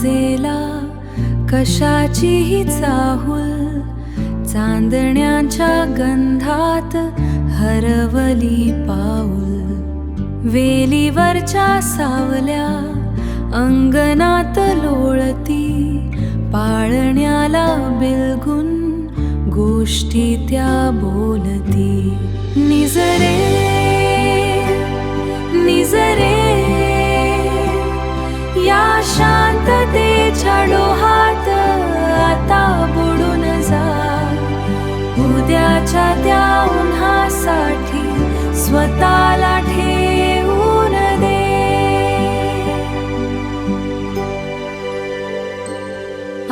विजेला कशाचीही चाहुल, चांदण्याच्या गंधात हरवली पाऊल. वेलीवरच्या सावल्या अंगणात लोळती, पाळण्याला बिलगून गोष्टी त्या बोलती. निजरे निजरे या शांततेच्या डोहात आता बुडून जा. उद्याच्या त्या उन्हासाठी स्वतःला ठेवून दे.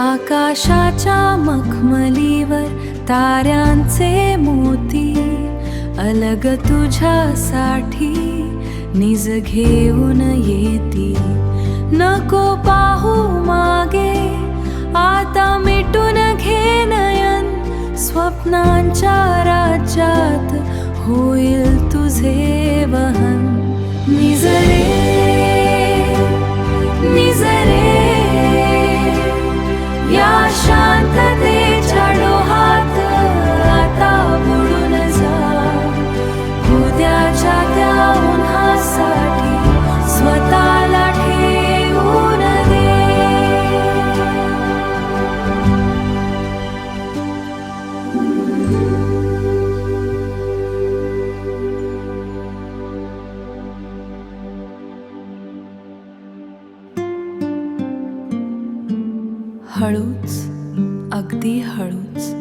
आकाशाच्या मखमलीवर ताऱ्यांचे मोती अलग तुझ्यासाठी निज घेऊन येती. नको पाहू मागे आता मिटून घे नयन, स्वप्नांच्या राज्यात होईल तुझे वहन. निजरे निजरे या शांततेच्या डोहात आता बुडून जा. उद्याच्या त्या उन्हासाठी स्वतःला ठेवून दे. हळूच, अगदी हळूच